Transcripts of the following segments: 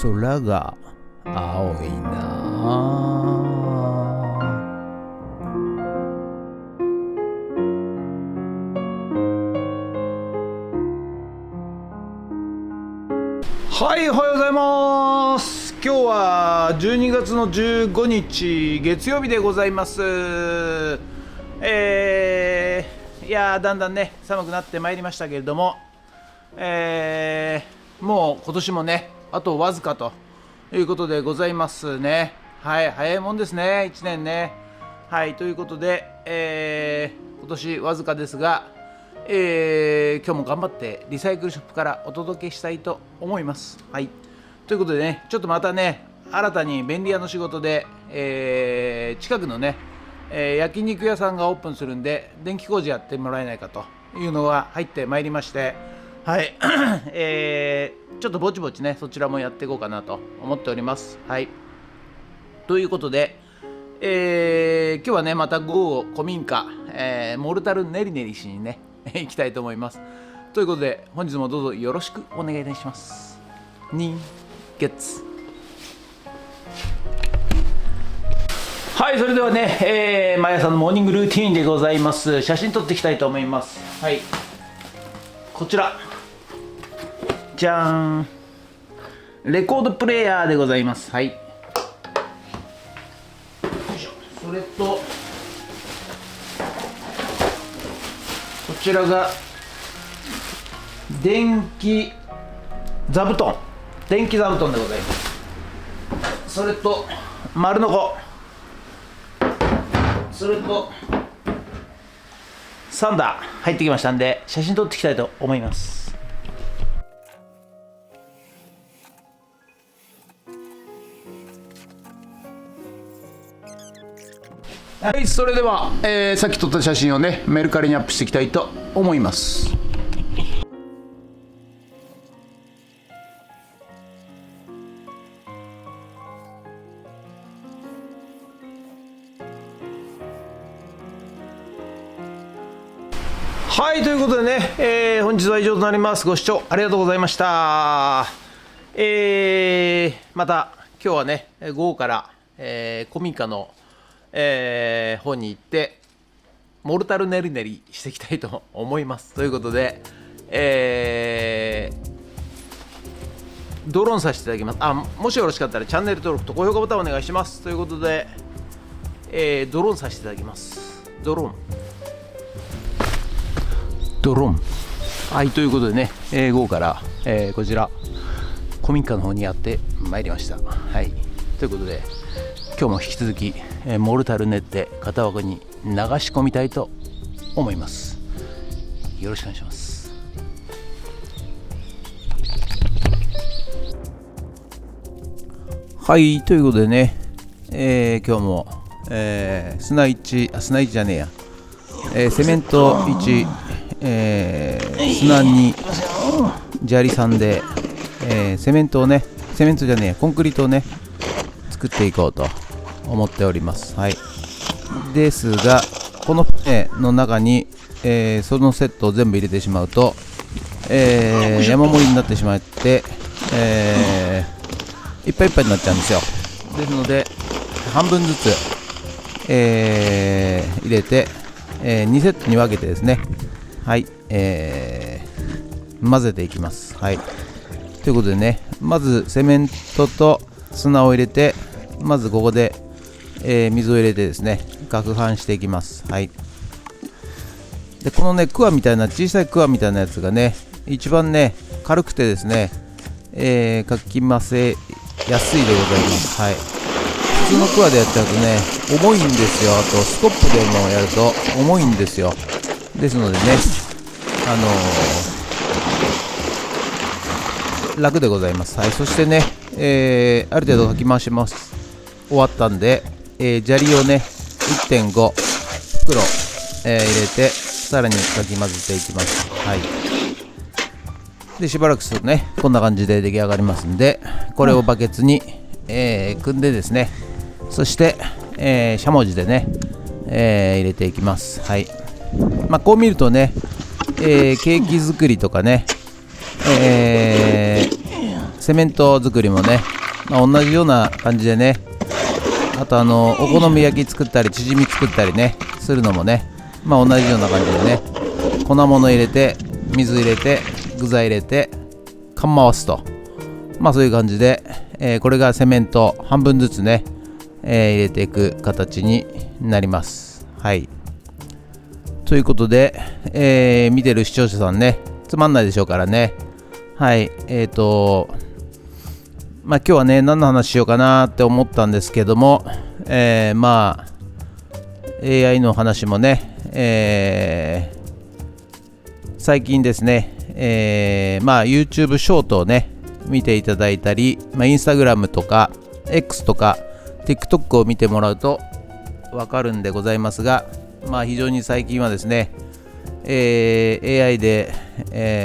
空が青いな。はい、おはようございます。今日は12月の15日月曜日でございます。いやだんだんね寒くなってまいりましたけれども、もう今年もねあとわずかということでございますね。はい、早いもんですね、1年ね。はい、ということで、今年わずかですが、今日も頑張ってリサイクルショップからお届けしたいと思います。はい、ということでね、ちょっとまたね新たに便利屋の仕事で、近くのね、焼肉屋さんがオープンするんで電気工事やってもらえないかというのが入ってまいりまして、はい、ちょっとぼちぼちねそちらもやっていこうかなと思っております。はい、ということで、今日はねまた午後古民家、モルタルネリネリしにね行きたいと思います。ということで本日もどうぞよろしくお願いいたします。2月はい、それではね、毎朝のモーニングルーティーンでございます。写真撮っていきたいと思います。はい、こちらじゃーん、レコードプレーヤーでございます。はい、よいしょ。それとこちらが電気座布団でございます。それと丸のこ、それとサンダー入ってきましたんで写真撮っていきたいと思います。はい、それでは、さっき撮った写真をねメルカリにアップしていきたいと思います。はい、ということでね、本日は以上となります。ご視聴ありがとうございました。また今日はね午後から、古民家の、方に行ってモルタルネリネリしていきたいと思います。ということで、ドローンさせていただきます。もしよろしかったらチャンネル登録と高評価ボタンお願いします。ということで、ドローンさせていただきます。ドローンはい、ということでね、午後から、こちら古民家の方にやってまいりました。はい、ということで今日も引き続き、モルタル練って型枠に流し込みたいと思います。よろしくお願いします。はい、ということでね、今日も、砂1じゃねえや、セメント1、砂に砂利3で、セメントじゃねえやコンクリートをね作っていこうと思っております。はい、ですがこの船の中に、そのセットを全部入れてしまうと、山盛りになってしまって、いっぱいいっぱいになっちゃうんですよ。ですので半分ずつ、入れて、2セットに分けてですね、はい、混ぜていきます。はい、ということでね、まずセメントと砂を入れて、まずここで、水を入れてですね攪拌していきます。はい、でこのねクワみたいな小さいクワみたいなやつがね一番ね軽くてですね、かき混ぜやすいでございます。はい、普通のクワでやっちゃうとね重いんですよ。あとスコップでもやると重いんですよ。ですのでね楽でございます。はい、そしてね、ある程度かき回します。終わったんで、砂利をね 1.5 袋、入れてさらにかき混ぜていきます。はい、でしばらくするとねこんな感じで出来上がりますんで、これをバケツに、汲んでですね、そして、しゃもじでね、入れていきます。はい、こう見るとね、ケーキ作りとかね、セメント作りもね、同じような感じでね、あとお好み焼き作ったりチヂミ作ったりねするのもね、同じような感じでね、粉物入れて水入れて具材入れてかん回すと、そういう感じで、これがセメント半分ずつね、入れていく形になります。はい、ということで、見てる視聴者さんね、つまんないでしょうからね。はい、今日はね、何の話しようかなって思ったんですけども、AI の話もね、最近ですね、YouTube ショートをね見ていただいたり、Instagram とか X とか TikTok を見てもらうとわかるんでございますが、非常に最近はですね、AI で、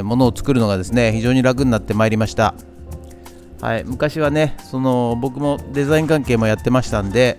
物を作るのがですね非常に楽になってまいりました。はい、昔はね、僕もデザイン関係もやってましたんで、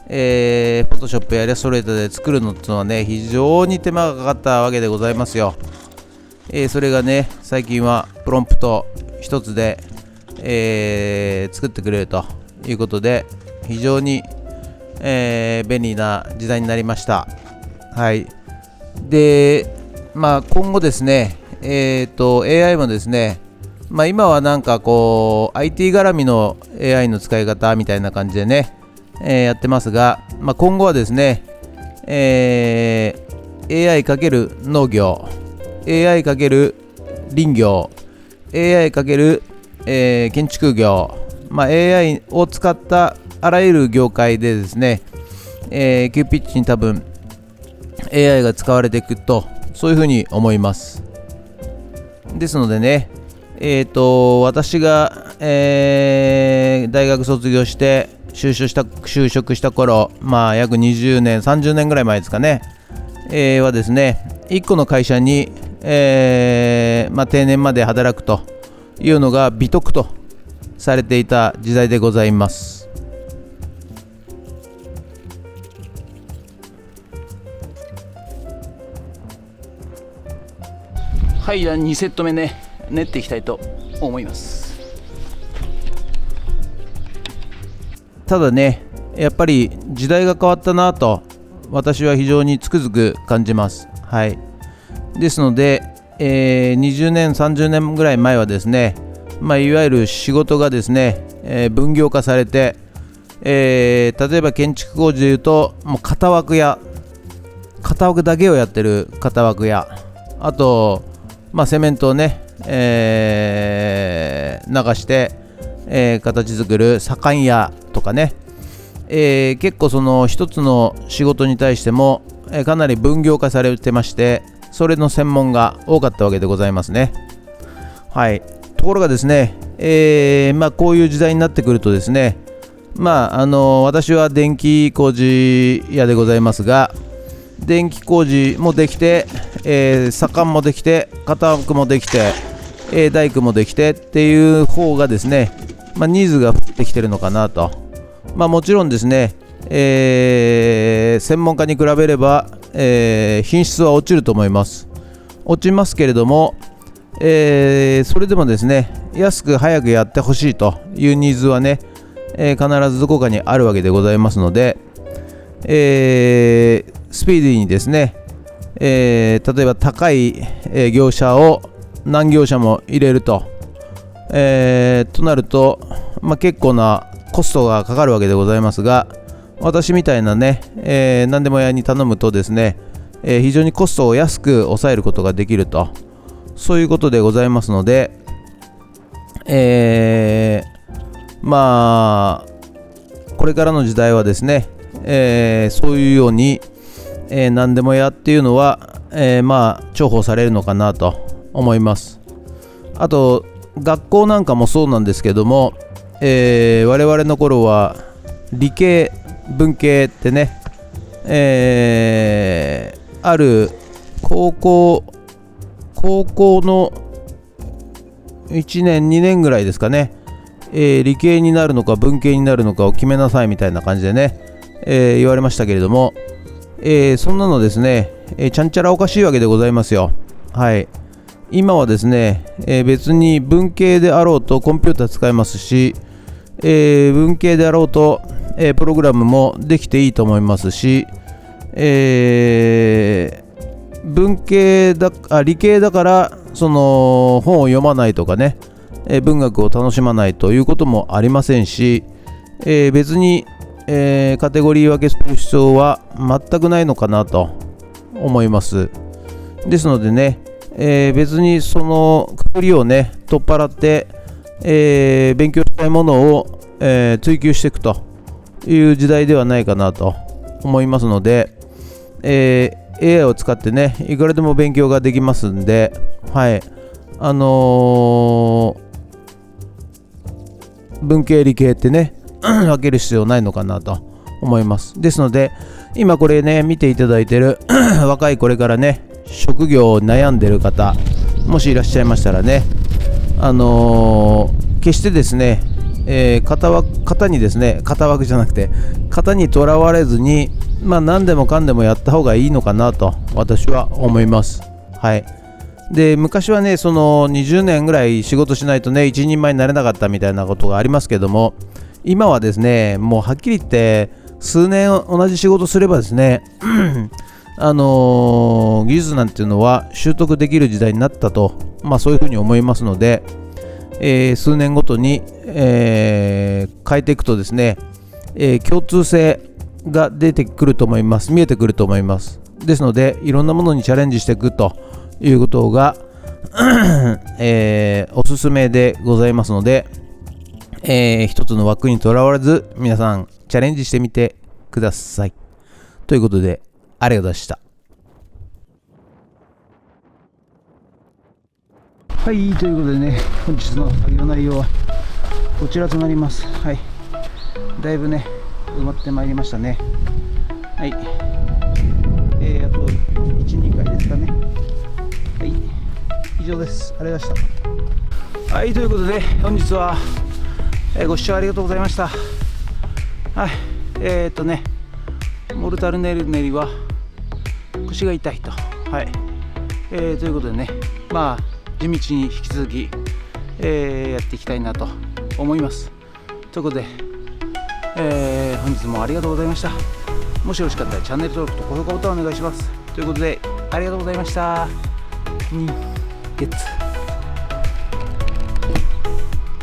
Photoshop やイラストレーターで作るのっていうのはね、非常に手間がかかったわけでございますよ。それがね、最近はプロンプト一つで、作ってくれるということで、非常に、便利な時代になりました。はい。で、今後ですね、AI もですね、今はなんかこう IT 絡みの AI の使い方みたいな感じでね、やってますが、今後はですね、AI× 農業、AI× 林業、AI× 建築業、AI を使ったあらゆる業界でですね、急ピッチに多分 AI が使われていくと、そういうふうに思います。ですのでね、私が、大学卒業して就職した頃、約20年30年ぐらい前ですかね、はですね、1個の会社に、定年まで働くというのが美徳とされていた時代でございます。はい、2セット目ね、練っていきたいと思います。ただね、やっぱり時代が変わったなと私は非常につくづく感じます。はい。ですので、20年30年ぐらい前はですね、いわゆる仕事がですね、分業化されて、例えば建築工事でいうともう型枠だけをやってる型枠屋、あとセメントをね、流して、形作る左官屋とかね、結構その一つの仕事に対しても、かなり分業化されてまして、それの専門が多かったわけでございますね。はい。ところがですね、こういう時代になってくるとですね、私は電気工事屋でございますが、電気工事もできて、左官もできて、型枠もできて、大工もできてっていう方がですね、ニーズが降ってきてるのかなと。もちろんですね、専門家に比べれば、品質は落ちると思います。落ちますけれども、それでもですね、安く早くやってほしいというニーズはね、必ずどこかにあるわけでございますので、スピーディーにですね、例えば高い、業者を何業者も入れると、となると、結構なコストがかかるわけでございますが、私みたいなね、何でも屋に頼むとですね、非常にコストを安く抑えることができると、そういうことでございますので、これからの時代はですね、そういうように、何でも屋っていうのは、重宝されるのかなと思います。あと学校なんかもそうなんですけども、我々の頃は理系文系ってね、ある高校の1年2年ぐらいですかね、理系になるのか文系になるのかを決めなさいみたいな感じでね、言われましたけれども、そんなのですね、ちゃんちゃらおかしいわけでございますよ。はい。今はですね、別に文系であろうとコンピューター使えますし、文系であろうと、プログラムもできていいと思いますし、理系だからその本を読まないとかね、文学を楽しまないということもありませんし、別に、カテゴリー分けする必要は全くないのかなと思います。ですのでね、別にそのくくりをね取っ払って、勉強したいものを、追求していくという時代ではないかなと思いますので、AI を使ってねいくらでも勉強ができますんで、はい、文系理系ってね分ける必要ないのかなと思います。ですので今これね見ていただいてる若いこれからね職業を悩んでる方もしいらっしゃいましたらね、決してですね、型にですね型枠じゃなくて型にとらわれずに、何でもかんでもやった方がいいのかなと私は思います。はい。で昔はねその20年ぐらい仕事しないとね一人前になれなかったみたいなことがありますけども、今はですねもうはっきり言って数年同じ仕事すればですね技術なんていうのは習得できる時代になったと、そういうふうに思いますので、数年ごとに、変えていくとですね、共通性が出てくると思います。見えてくると思います。ですのでいろんなものにチャレンジしていくということが、おすすめでございますので、一つの枠にとらわれず皆さんチャレンジしてみてください。ということでありがとうございました。はい、ということでね、本日の作業内容はこちらとなります。はい、だいぶね、埋まってまいりましたね。はい、あと1、2回ですかね。はい、以上です。ありがとうございました。はい、ということで、本日は、ご視聴ありがとうございました。はい、モルタルネルネリは腰が痛いと。はい、ということでね、地道に引き続き、やっていきたいなと思います。ということで、本日もありがとうございました。もしよろしかったらチャンネル登録と高評価ボタンをお願いします。ということでありがとうございました。ゲッツ